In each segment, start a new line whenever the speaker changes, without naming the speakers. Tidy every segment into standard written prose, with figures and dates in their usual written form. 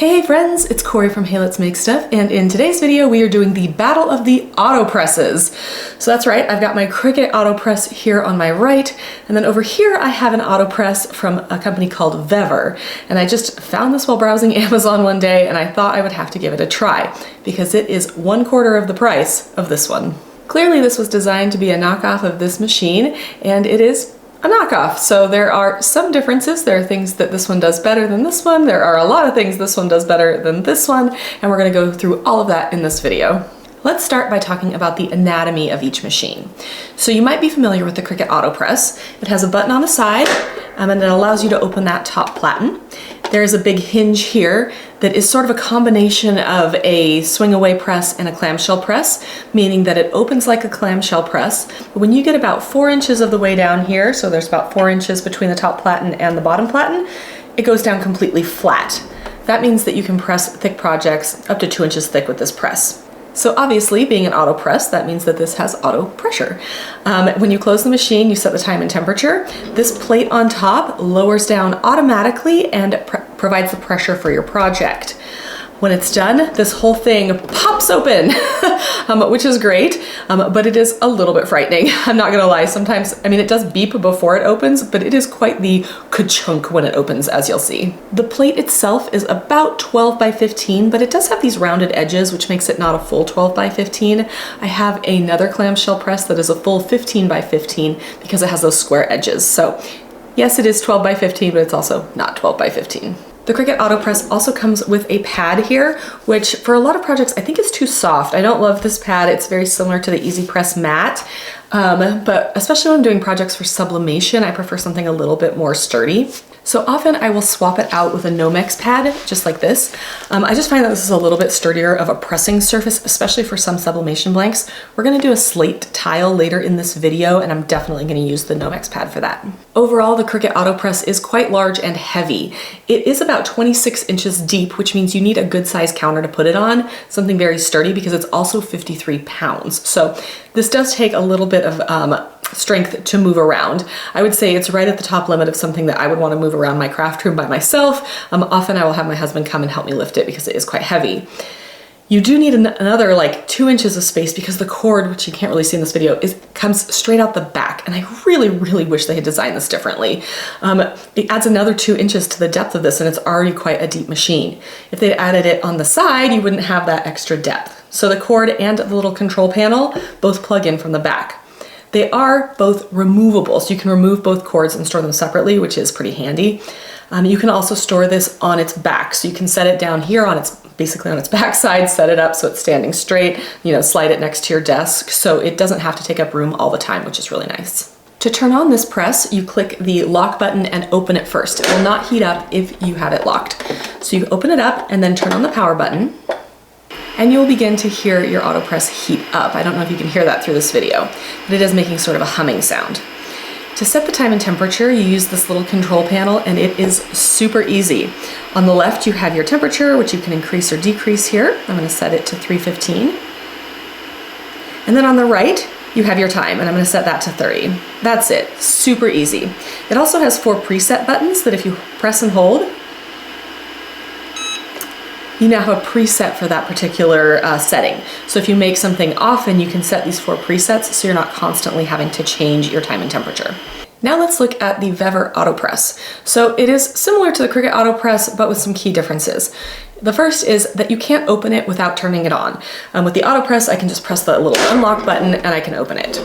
Hey friends, it's Corey from Hey Let's Make Stuff, and in today's video we are doing the Battle of the AutoPresses. So that's right, I've got my Cricut AutoPress here on my right, and then over here I have an AutoPress from a company called Vevor. And I just found this while browsing Amazon one day, and I thought I would have to give it a try, because it is 1/4 of the price of this one. Clearly this was designed to be a knockoff of this machine, and it is a knockoff. So there are some differences. There are things that this one does better than this one. There are a lot of things this one does better than this one, and we're gonna go through all of that in this video. Let's start by talking about the anatomy of each machine. So you might be familiar with the Cricut AutoPress. It has a button on the side, and it allows you to open that top platen. There's a big hinge here that is sort of a combination of a swing away press and a clamshell press, meaning that it opens like a clamshell press. But when you get about 4 inches of the way down here, so there's about 4 inches between the top platen and the bottom platen, it goes down completely flat. That means that you can press thick projects up to 2 inches thick with this press. So obviously, being an auto press, that means that this has auto pressure. When you close the machine, you set the time and temperature. This plate on top lowers down automatically and provides the pressure for your project. When it's done, this whole thing pops open, which is great, but it is a little bit frightening. I'm not gonna lie, sometimes, I mean, it does beep before it opens, but it is quite the ka-chunk when it opens, as you'll see. The plate itself is about 12 by 15, but it does have these rounded edges, which makes it not a full 12 by 15. I have another clamshell press that is a full 15 by 15 because it has those square edges. So yes, it is 12 by 15, but it's also not 12 by 15. The Cricut AutoPress also comes with a pad here, which for a lot of projects, I think is too soft. I don't love this pad. It's very similar to the Easy Press Matte, but especially when I'm doing projects for sublimation, I prefer something a little bit more sturdy. So often I will swap it out with a Nomex pad, just like this. I just find that this is a little bit sturdier of a pressing surface, especially for some sublimation blanks. We're gonna do a slate tile later in this video, and I'm definitely gonna use the Nomex pad for that. Overall, the Cricut AutoPress is quite large and heavy. It is about 26 inches deep, which means you need a good size counter to put it on, something very sturdy, because it's also 53 pounds. So this does take a little bit of strength to move around. I would say it's right at the top limit of something that I would want to move around my craft room by myself. Often I will have my husband come and help me lift it because it is quite heavy. You do need another like 2 inches of space because the cord, which you can't really see in this video, comes straight out the back. And I really, really wish they had designed this differently. It adds another 2 inches to the depth of this, and it's already quite a deep machine. If they added it on the side, you wouldn't have that extra depth. So the cord and the little control panel both plug in from the back. They are both removable, so you can remove both cords and store them separately, which is pretty handy. You can also store this on its back, so you can set it down here on its, basically on its back side, set it up so it's standing straight, slide it next to your desk, so it doesn't have to take up room all the time, which is really nice. To turn on this press, you click the lock button and open it first. It will not heat up if you have it locked. So you open it up and then turn on the power button, and you'll begin to hear your AutoPress heat up. I don't know if you can hear that through this video, but it is making sort of a humming sound. To set the time and temperature, you use this little control panel, and it is super easy. On the left, you have your temperature, which you can increase or decrease here. I'm gonna set it to 315. And then on the right, you have your time, and I'm gonna set that to 30. That's it, super easy. It also has 4 preset buttons that if you press and hold, you now have a preset for that particular setting. So if you make something often, you can set these 4 presets so you're not constantly having to change your time and temperature. Now let's look at the Vevor AutoPress. So it is similar to the Cricut AutoPress, but with some key differences. The first is that you can't open it without turning it on. With the AutoPress, I can just press the little unlock button and I can open it.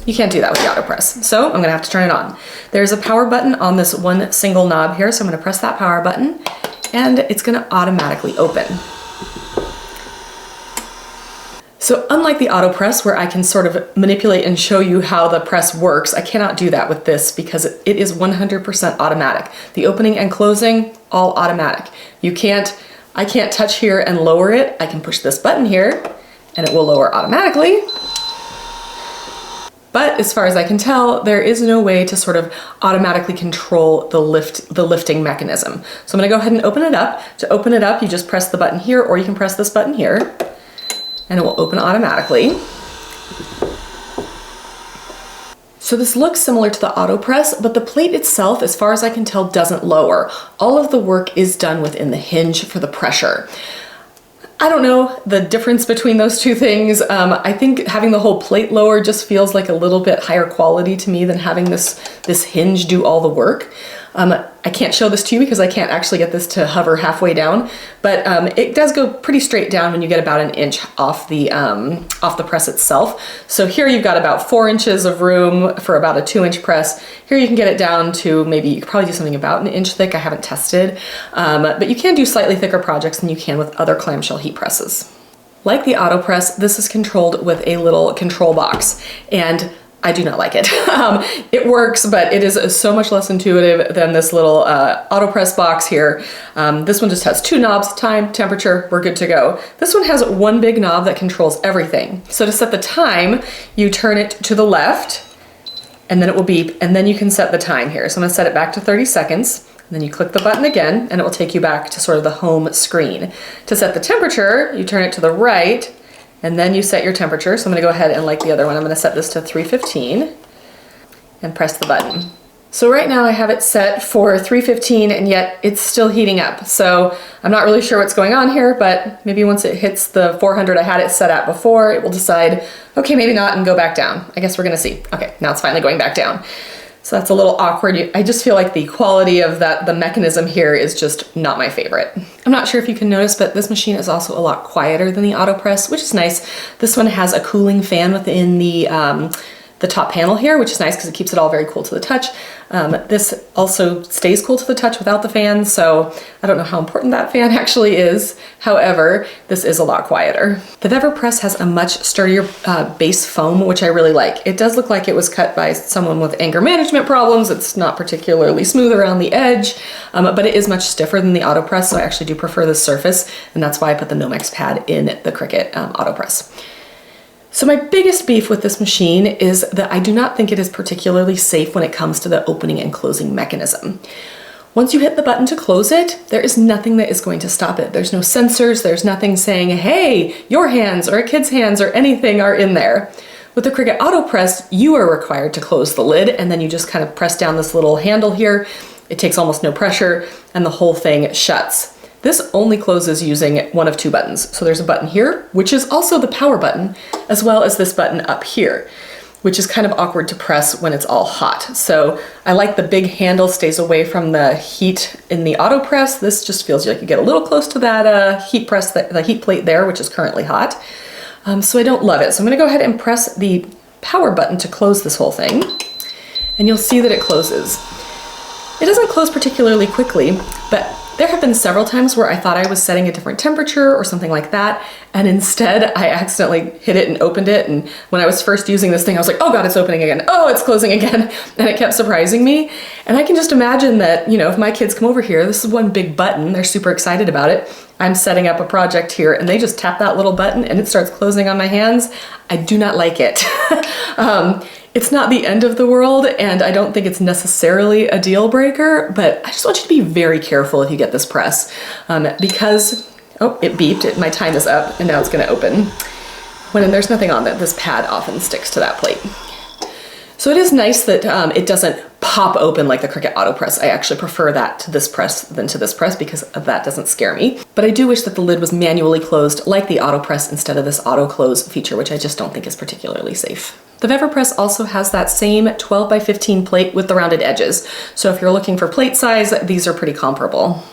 You can't do that with the AutoPress, so I'm gonna have to turn it on. There's a power button on this one single knob here, so I'm gonna press that power button, and it's gonna automatically open. So unlike the AutoPress, where I can sort of manipulate and show you how the press works, I cannot do that with this because it is 100% automatic. The opening and closing, all automatic. I can't touch here and lower it. I can push this button here and it will lower automatically. But as far as I can tell, there is no way to sort of automatically control the lifting mechanism. So I'm gonna go ahead and open it up. To open it up, you just press the button here, or you can press this button here, and it will open automatically. So So this looks similar to the AutoPress, but the plate itself, as far as I can tell, doesn't lower. All of the work is done within the hinge for the pressure. I don't know the difference between those two things. I think having the whole plate lower just feels like a little bit higher quality to me than having this hinge do all the work. I can't show this to you because I can't actually get this to hover halfway down, but it does go pretty straight down when you get about 1 inch off the press itself. So here you've got about 4 inches of room for about a 2-inch press. Here you can get it down to maybe, you could probably do something about 1 inch thick. I haven't tested, but you can do slightly thicker projects than you can with other clamshell heat presses. Like the AutoPress, this is controlled with a little control box, and I do not like it. It works, but it is so much less intuitive than this little AutoPress box here. This one just has 2 knobs, time, temperature, we're good to go. This one has 1 big knob that controls everything. So to set the time, you turn it to the left, and then it will beep, and then you can set the time here. So I'm gonna set it back to 30 seconds, and then you click the button again, and it will take you back to sort of the home screen. To set the temperature, you turn it to the right, and then you set your temperature. So I'm gonna go ahead and, like the other one, I'm gonna set this to 315 and press the button. So right now I have it set for 315 and yet it's still heating up. So I'm not really sure what's going on here, but maybe once it hits the 400 I had it set at before, it will decide, okay, maybe not, and go back down. I guess we're gonna see. Okay, now it's finally going back down. So that's a little awkward. I just feel like the quality of the mechanism here is just not my favorite. I'm not sure if you can notice, but this machine is also a lot quieter than the AutoPress, which is nice. This one has a cooling fan within the top panel here, which is nice because it keeps it all very cool to the touch. This also stays cool to the touch without the fan, so I don't know how important that fan actually is. However, this is a lot quieter. The Vevor press has a much sturdier base foam, which I really like. It does look like it was cut by someone with anger management problems. It's not particularly smooth around the edge, but it is much stiffer than the AutoPress, so I actually do prefer this surface, and that's why I put the Nomex pad in the Cricut AutoPress. So my biggest beef with this machine is that I do not think it is particularly safe when it comes to the opening and closing mechanism. Once you hit the button to close it, there is nothing that is going to stop it. There's no sensors, there's nothing saying, hey, your hands or a kid's hands or anything are in there. With the Cricut AutoPress, you are required to close the lid, and then you just kind of press down this little handle here. It takes almost no pressure and the whole thing shuts. This only closes using one of 2 buttons. So there's a button here, which is also the power button, as well as this button up here, which is kind of awkward to press when it's all hot. So I like the big handle stays away from the heat in the AutoPress. This just feels like you get a little close to that heat press, the heat plate there, which is currently hot. So I don't love it. So I'm gonna go ahead and press the power button to close this whole thing, and you'll see that it closes. It doesn't close particularly quickly, but there have been several times where I thought I was setting a different temperature or something like that, and instead I accidentally hit it and opened it, and when I was first using this thing I was like, oh god, it's opening again, oh, it's closing again, and it kept surprising me. And I can just imagine that, you know, if my kids come over here, this is one big button, they're super excited about it, I'm setting up a project here and they just tap that little button and it starts closing on my hands. I do not like it. It's not the end of the world, and I don't think it's necessarily a deal breaker, but I just want you to be very careful if you get this press, because, oh, it beeped, my time is up, and now it's gonna open. When there's nothing on it, this pad often sticks to that plate. So it is nice that it doesn't pop open like the Cricut AutoPress. I actually prefer that to this press than to this press because that doesn't scare me. But I do wish that the lid was manually closed like the AutoPress instead of this auto close feature, which I just don't think is particularly safe. The Vevor press also has that same 12 by 15 plate with the rounded edges. So if you're looking for plate size, these are pretty comparable.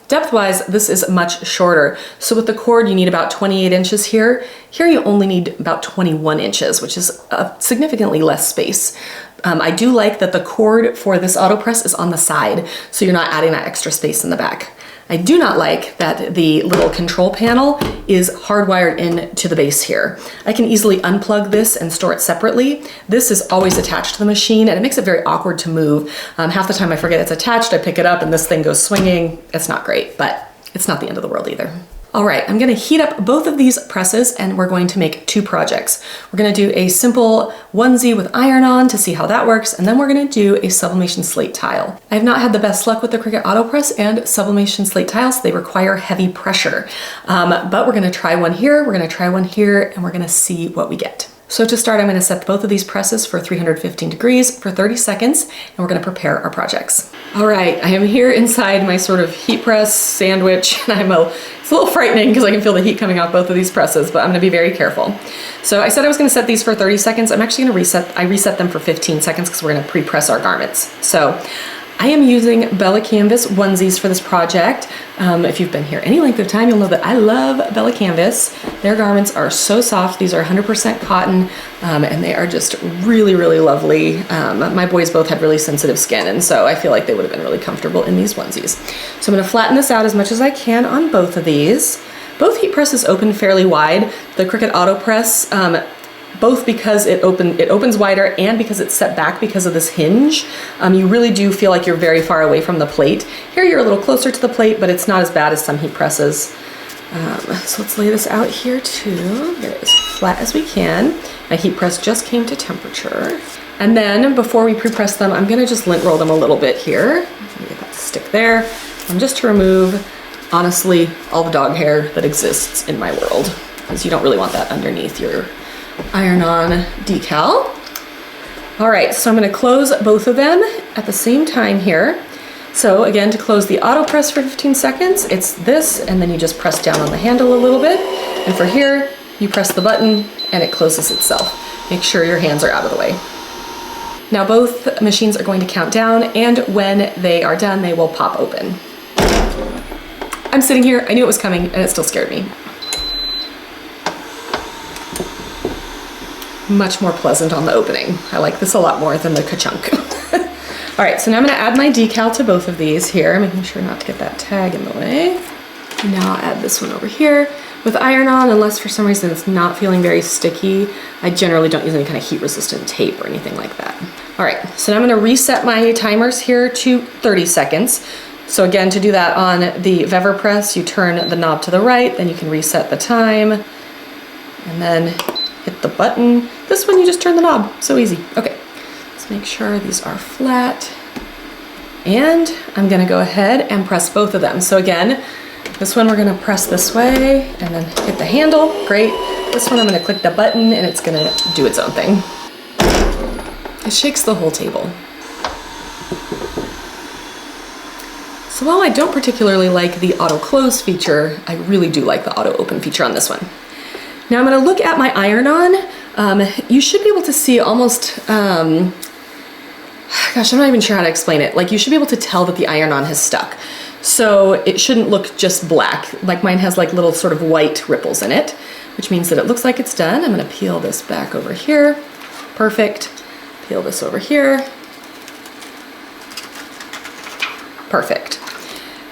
Depth-wise, this is much shorter. So with the cord, you need about 28 inches here. Here you only need about 21 inches, which is significantly less space. I do like that the cord for this AutoPress is on the side, so you're not adding that extra space in the back. I do not like that the little control panel is hardwired into the base here. I can easily unplug this and store it separately. This is always attached to the machine and it makes it very awkward to move. Half the time I forget it's attached, I pick it up and this thing goes swinging. It's not great, but it's not the end of the world either. All right, I'm gonna heat up both of these presses and we're going to make 2 projects. We're gonna do a simple onesie with iron on to see how that works, and then we're gonna do a sublimation slate tile. I've not had the best luck with the Cricut AutoPress and sublimation slate tiles. They require heavy pressure, but we're gonna try one here, we're gonna try one here, and we're gonna see what we get. So to start, I'm going to set both of these presses for 315 degrees for 30 seconds, and we're going to prepare our projects. All right, I am here inside my sort of heat press sandwich, and it's a little frightening because I can feel the heat coming off both of these presses, but I'm going to be very careful. So I said I was going to set these for 30 seconds. I'm actually going to reset them for 15 seconds because we're going to pre-press our garments. So I am using Bella Canvas onesies for this project. If you've been here any length of time, you'll know that I love Bella Canvas. Their garments are so soft. These are 100% cotton, and they are just really, really lovely. My boys both had really sensitive skin, and so I feel like they would have been really comfortable in these onesies. So I'm gonna flatten this out as much as I can on both of these. Both heat presses open fairly wide. The Cricut AutoPress, both because it opens wider and because it's set back because of this hinge, you really do feel like you're very far away from the plate. Here you're a little closer to the plate, but it's not as bad as some heat presses. So let's lay this out here too. Get it as flat as we can. My heat press just came to temperature. And then before we pre-press them, I'm gonna just lint roll them a little bit here. Get that stick there. Just to remove, honestly, all the dog hair that exists in my world, because you don't really want that underneath your iron-on decal. All right, so I'm going to close both of them at the same time here. So again, to close the auto press for 15 seconds, it's this, and then you just press down on the handle a little bit. And for here, you press the button and it closes itself. Make sure your hands are out of the way. Now both machines are going to count down, and when they are done, they will pop open. I'm sitting here, I knew it was coming, and it still scared me. Much more pleasant on the opening. I like this a lot more than the ka-chunk. All right, so now I'm gonna add my decal to both of these here, making sure not to get that tag in the way. Now I'll add this one over here. With iron-on, unless for some reason it's not feeling very sticky, I generally don't use any kind of heat-resistant tape or anything like that. All right, so now I'm gonna reset my timers here to 30 seconds. So again, to do that on the Vevor press, you turn the knob to the right, then you can reset the time, and then hit the button. This one, you just turn the knob, so easy. Okay, let's make sure these are flat. And I'm gonna go ahead and press both of them. So again, this one we're gonna press this way and then hit the handle, great. This one I'm gonna click the button and it's gonna do its own thing. It shakes the whole table. So while I don't particularly like the auto close feature, I really do like the auto open feature on this one. Now I'm gonna look at my iron-on. You should be able to see almost, gosh, I'm not even sure how to explain it. Like, you should be able to tell that the iron-on has stuck. So it shouldn't look just black. Like, mine has like little sort of white ripples in it, which means that it looks like it's done. I'm gonna peel this back over here. Perfect. Peel this over here. Perfect.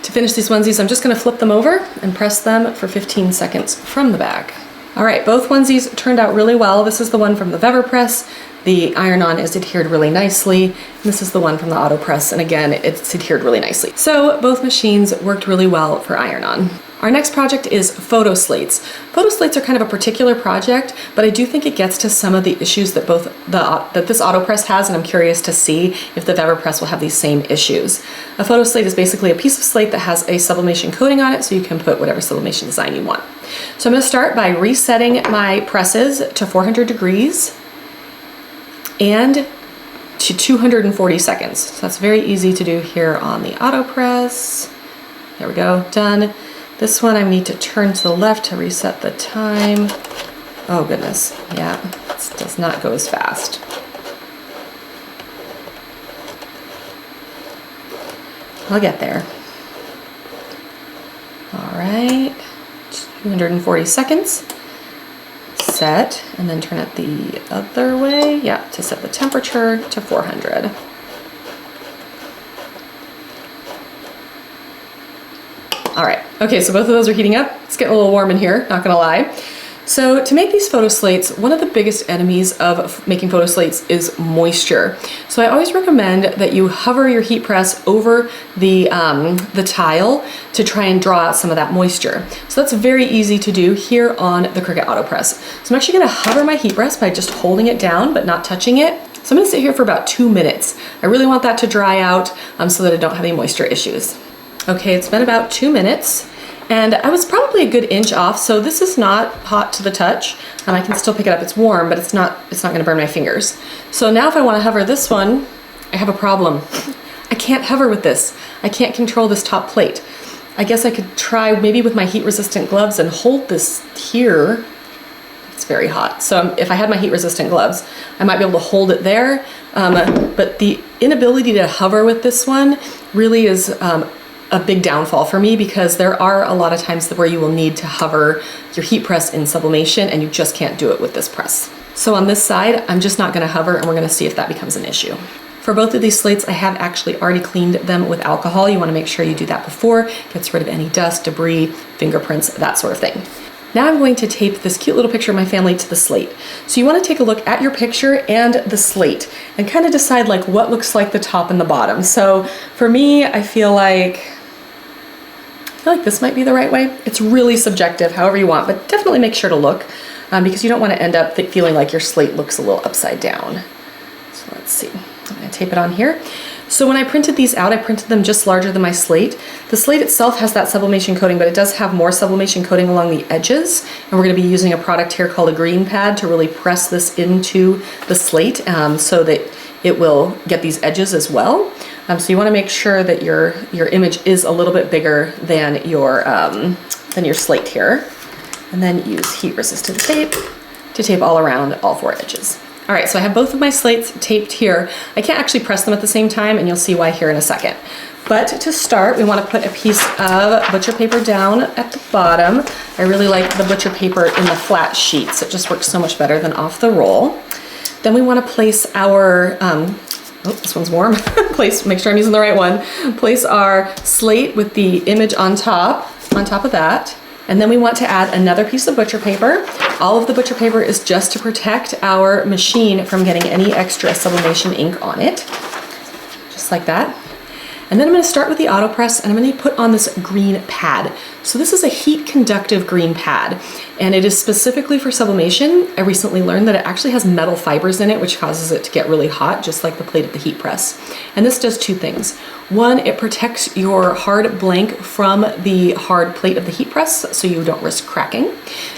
To finish these onesies, I'm just gonna flip them over and press them for 15 seconds from the back. All right, both onesies turned out really well. This is the one from the Vevor press. The iron-on is adhered really nicely. And this is the one from the auto press, and again, it's adhered really nicely. So both machines worked really well for iron-on. Our next project is photo slates. Photo slates are kind of a particular project, but I do think it gets to some of the issues that that this auto press has, and I'm curious to see if the Vevor press will have these same issues. A photo slate is basically a piece of slate that has a sublimation coating on it, so you can put whatever sublimation design you want. So I'm gonna start by resetting my presses to 400 degrees and to 240 seconds. So that's very easy to do here on the auto press. There we go, done. This one I need to turn to the left to reset the time. Oh goodness, yeah, this does not go as fast. I'll get there. All right, 240 seconds. Set, and then turn it the other way, yeah, to set the temperature to 400. All right, okay, so both of those are heating up. It's getting a little warm in here, not gonna lie. So to make these photo slates, one of the biggest enemies of making photo slates is moisture. So I always recommend that you hover your heat press over the tile to try and draw out some of that moisture. So that's very easy to do here on the Cricut AutoPress. So I'm actually gonna hover my heat press by just holding it down but not touching it. So I'm gonna sit here for about 2 minutes. I really want that to dry out so that I don't have any moisture issues. Okay, it's been about 2 minutes, And I was probably a good inch off, so this is not hot to the touch. I can still pick it up, it's warm, but it's not gonna burn my fingers. So now if I wanna hover this one, I have a problem. I can't hover with this. I can't control this top plate. I guess I could try maybe with my heat resistant gloves and hold this here. It's very hot. So if I had my heat resistant gloves, I might be able to hold it there. But the inability to hover with this one really is a big downfall for me, because there are a lot of times where you will need to hover your heat press in sublimation and you just can't do it with this press. So on this side, I'm just not gonna hover, and we're gonna see if that becomes an issue. For both of these slates, I have actually already cleaned them with alcohol. You wanna make sure you do that before. Gets rid of any dust, debris, fingerprints, that sort of thing. Now I'm going to tape this cute little picture of my family to the slate. So you want to take a look at your picture and the slate and kind of decide like what looks like the top and the bottom. So for me, I feel like this might be the right way. It's really subjective, however you want, but definitely make sure to look because you don't want to end up feeling like your slate looks a little upside down. So let's see, I'm going to tape it on here. So when I printed these out, I printed them just larger than my slate. The slate itself has that sublimation coating, but it does have more sublimation coating along the edges. And we're gonna be using a product here called a green pad to really press this into the slate so that it will get these edges as well. So you wanna make sure that your image is a little bit bigger than your slate here. And then use heat resistant tape to tape all around all 4 edges. All right, so I have both of my slates taped here. I can't actually press them at the same time, and you'll see why here in a second. But to start, we want to put a piece of butcher paper down at the bottom. I really like the butcher paper in the flat sheets. It just works so much better than off the roll. Then we want to place our, this one's warm. Make sure I'm using the right one. Place our slate with the image on top of that. And then we want to add another piece of butcher paper. All of the butcher paper is just to protect our machine from getting any extra sublimation ink on it. Just like that. And then I'm gonna start with the AutoPress, and I'm gonna put on this green pad. So this is a heat conductive green pad, and it is specifically for sublimation. I recently learned that it actually has metal fibers in it, which causes it to get really hot, just like the plate of the heat press. And this does 2 things. One, it protects your hard blank from the hard plate of the heat press, so you don't risk cracking.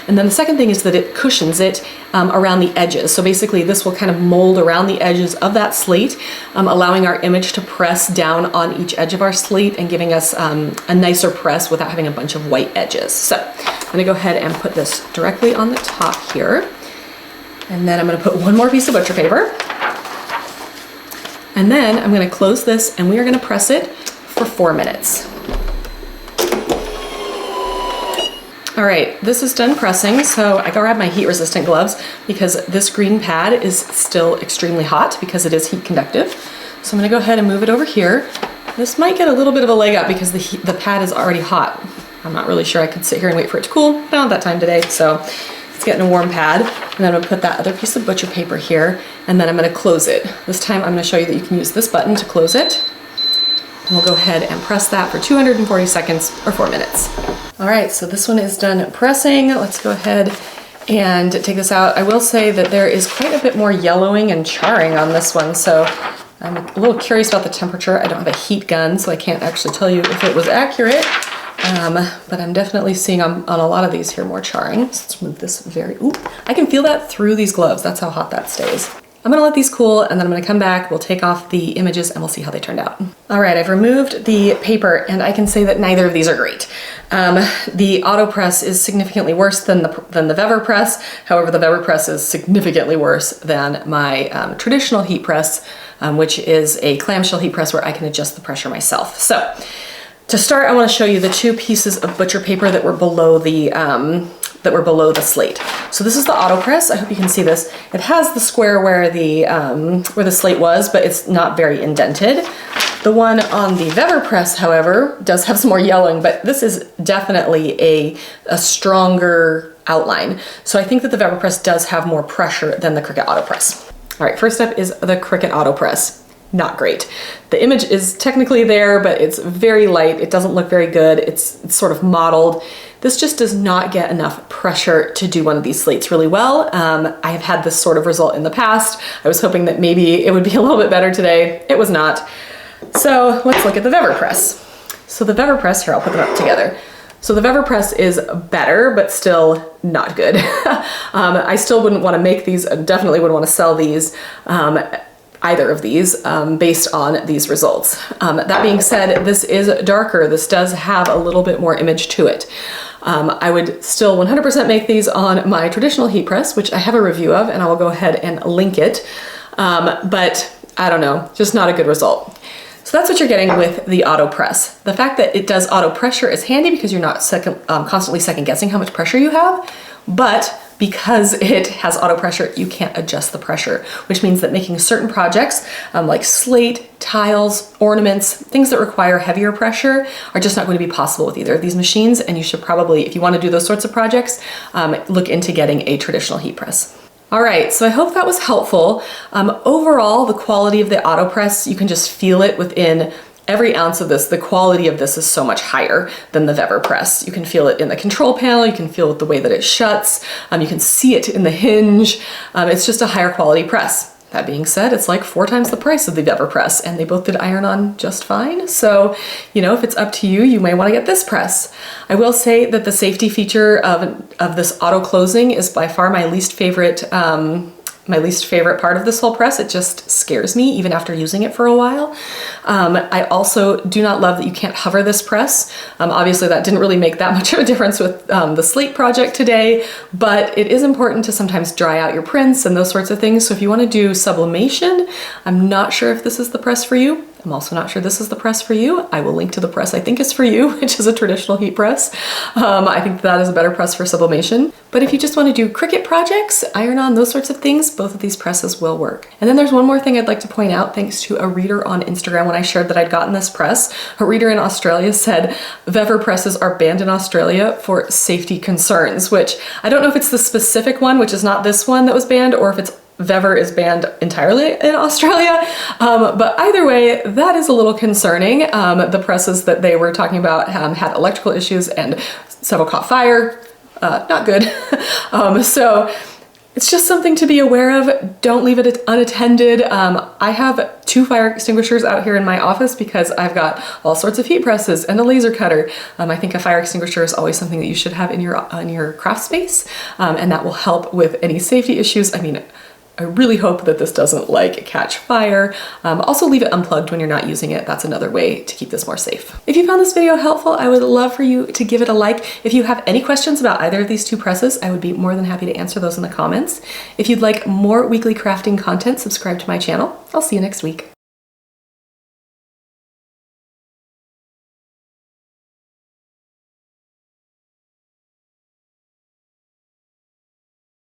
And then the second thing is that it cushions it around the edges. So basically this will kind of mold around the edges of that slate, allowing our image to press down on each edge of our slate and giving us a nicer press without having a bunch of white edges. So I'm gonna go ahead and put this directly on the top here. And then I'm gonna put one more piece of butcher paper. And then I'm gonna close this, and we are gonna press it for 4 minutes. All right, this is done pressing, so I grab my heat resistant gloves because this green pad is still extremely hot because it is heat conductive. So I'm gonna go ahead and move it over here. This might get a little bit of a leg up because the pad is already hot. I'm not really sure I could sit here and wait for it to cool. I don't have that time today, so it's getting a warm pad. And then I'm gonna put that other piece of butcher paper here, and then I'm gonna close it. This time I'm gonna show you that you can use this button to close it. And we'll go ahead and press that for 240 seconds or 4 minutes. All right, so this one is done pressing. Let's go ahead and take this out. I will say that there is quite a bit more yellowing and charring on this one, so I'm a little curious about the temperature. I don't have a heat gun, so I can't actually tell you if it was accurate, but I'm definitely seeing on a lot of these here more charring. So let's move this I can feel that through these gloves. That's how hot that stays. I'm gonna let these cool, and then I'm gonna come back, we'll take off the images, and we'll see how they turned out. All right, I've removed the paper, and I can say that neither of these are great. The AutoPress is significantly worse than the Vevor press. However, the Vevor press is significantly worse than my traditional heat press, which is a clamshell heat press where I can adjust the pressure myself. So, to start, I wanna show you the 2 pieces of butcher paper that were below the slate. So this is the AutoPress. I hope you can see this. It has the square where the slate was, but it's not very indented. The one on the Vevor press, however, does have some more yellowing, but this is definitely a stronger outline. So I think that the Vevor press does have more pressure than the Cricut AutoPress. All right, first up is the Cricut AutoPress. Not great. The image is technically there, but it's very light. It doesn't look very good. It's sort of mottled. This just does not get enough pressure to do one of these slates really well. I have had this sort of result in the past. I was hoping that maybe it would be a little bit better today. It was not. So let's look at the Vevor press. So the Vevor press, here, I'll put them up together. So the Vevor press is better, but still not good. I still wouldn't want to make these, definitely wouldn't want to sell these, either of these, based on these results. That being said, this is darker. This does have a little bit more image to it. I would still 100% make these on my traditional heat press, which I have a review of, and I will go ahead and link it. But I don't know, just not a good result. So that's what you're getting with the AutoPress. The fact that it does auto pressure is handy because you're not constantly second guessing how much pressure you have, but because it has auto pressure, you can't adjust the pressure, which means that making certain projects like slate, tiles, ornaments, things that require heavier pressure are just not going to be possible with either of these machines. And you should probably, if you want to do those sorts of projects, look into getting a traditional heat press. All right, so I hope that was helpful. Overall, the quality of the AutoPress, you can just feel it within every ounce of this. The quality of this is so much higher than the Vevor press. You can feel it in the control panel, you can feel it the way that it shuts, you can see it in the hinge. It's just a higher quality press. That being said, it's like 4 times the price of the Vevor press, and they both did iron on just fine. So, you know, if it's up to you, you may want to get this press. I will say that the safety feature of this auto closing is by far my least favorite part of this whole press. It just scares me even after using it for a while. I also do not love that you can't hover this press. Obviously that didn't really make that much of a difference with the slate project today, but it is important to sometimes dry out your prints and those sorts of things. So if you want to do sublimation, I'm not sure if this is the press for you. I'm also not sure this is the press for you. I will link to the press I think is for you, which is a traditional heat press. I think that is a better press for sublimation. But if you just want to do Cricut projects, iron on, those sorts of things, both of these presses will work. And then there's one more thing I'd like to point out, thanks to a reader on Instagram when I shared that I'd gotten this press. A reader in Australia said Vevor presses are banned in Australia for safety concerns, which I don't know if it's the specific one, which is not this one that was banned, or if it's Vevor is banned entirely in Australia, but either way, that is a little concerning. The presses that they were talking about had electrical issues and several caught fire. Not good. So it's just something to be aware of. Don't leave it unattended. I have 2 fire extinguishers out here in my office because I've got all sorts of heat presses and a laser cutter. I think a fire extinguisher is always something that you should have in your craft space, and that will help with any safety issues. I mean, I really hope that this doesn't like catch fire. Also leave it unplugged when you're not using it. That's another way to keep this more safe. If you found this video helpful, I would love for you to give it a like. If you have any questions about either of these 2 presses, I would be more than happy to answer those in the comments. If you'd like more weekly crafting content, subscribe to my channel. I'll see you next week.